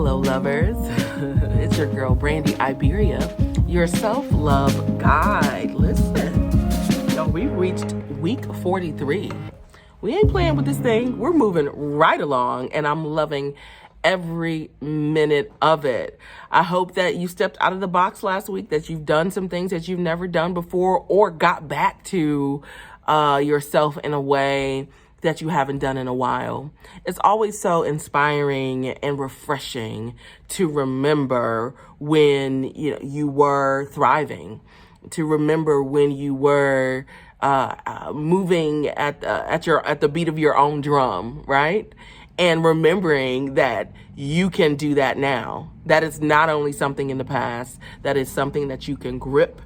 Hello, lovers. It's your girl, Brandy Iberia, your self-love guide. Listen, y'all, we've reached week 43. We ain't playing with this thing. We're moving right along, and I'm loving every minute of it. I hope that you stepped out of the box last week, that you've done some things that you've never done before, or got back to yourself in a way that you haven't done in a while. It's always so inspiring and refreshing to remember when you were thriving, to remember when you were moving at the beat of your own drum, right? And remembering that you can do that now. That is not only something in the past, that is something that you can grip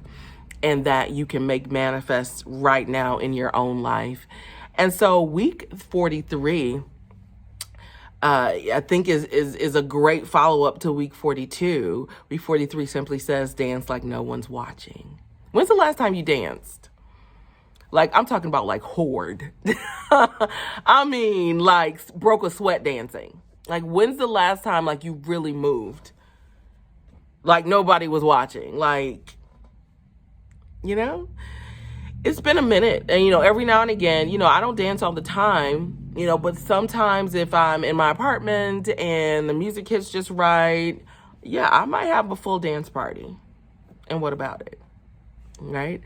and that you can make manifest right now in your own life. And so week 43, I think is a great follow-up to week 42. Week 43 simply says, dance like no one's watching. When's the last time you danced? Like, I'm talking about like horde. I mean, like broke a sweat dancing. Like, when's the last time like you really moved? Like nobody was watching. Like, it's been a minute. And, every now and again, I don't dance all the time, but sometimes if I'm in my apartment and the music hits just right, yeah, I might have a full dance party. And what about it? Right?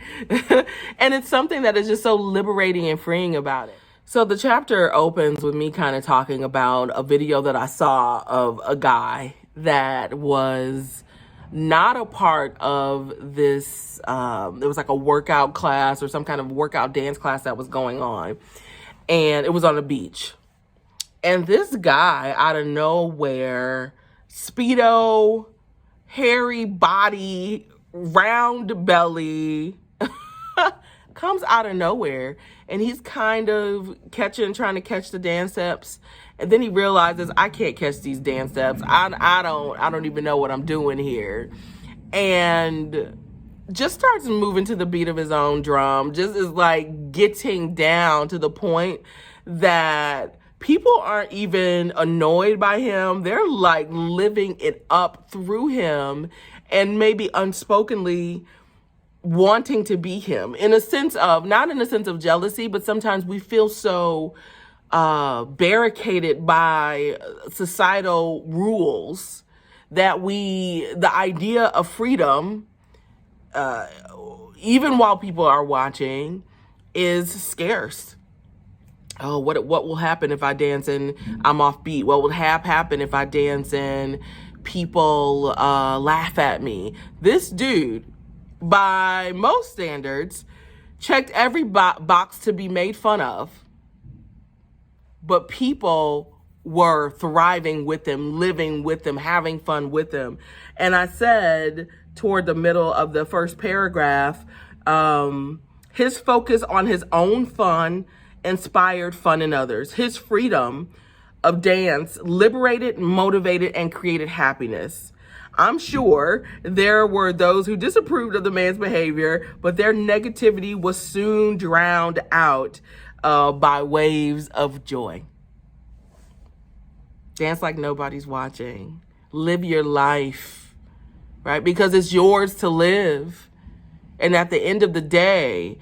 And it's something that is just so liberating and freeing about it. So the chapter opens with me kind of talking about a video that I saw of a guy that was not a part of this, it was like a workout class or some kind of workout dance class that was going on. And it was on the beach. And this guy out of nowhere, Speedo, hairy body, round belly, comes out of nowhere. And he's kind of trying to catch the dance steps. And then he realizes, I can't catch these dance steps. I don't even know what I'm doing here. And just starts moving to the beat of his own drum. Just is like getting down to the point that people aren't even annoyed by him. They're like living it up through him and maybe unspokenly wanting to be him in a sense of, not in a sense of jealousy, but sometimes we feel so barricaded by societal rules that the idea of freedom, even while people are watching, is scarce. Oh, what will happen if I dance and I'm off beat? What will happen if I dance and people laugh at me? This dude, by most standards, checked every box to be made fun of. But people were thriving with him, living with him, having fun with him. And I said toward the middle of the first paragraph, his focus on his own fun inspired fun in others. His freedom of dance liberated, motivated, and created happiness. I'm sure there were those who disapproved of the man's behavior, but their negativity was soon drowned out by waves of joy. Dance like nobody's watching. Live your life, right? Because it's yours to live. And at the end of the day,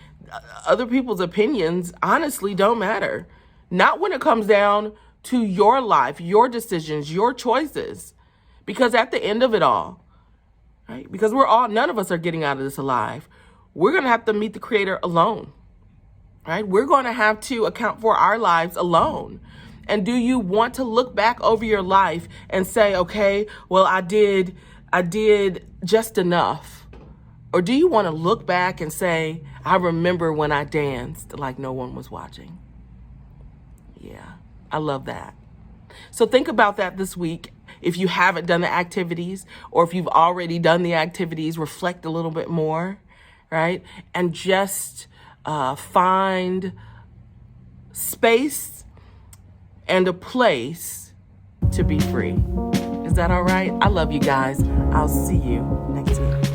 other people's opinions honestly don't matter. Not when it comes down to your life, your decisions, your choices. Because at the end of it all, right? Because none of us are getting out of this alive. We're going to have to meet the Creator alone, right? We're going to have to account for our lives alone. And do you want to look back over your life and say, okay, well, I did just enough? Or do you want to look back and say, I remember when I danced like no one was watching? Yeah, I love that. So think about that this week. If you haven't done the activities, or if you've already done the activities, reflect a little bit more, right? And just find space and a place to be free. Is that all right? I love you guys. I'll see you next week.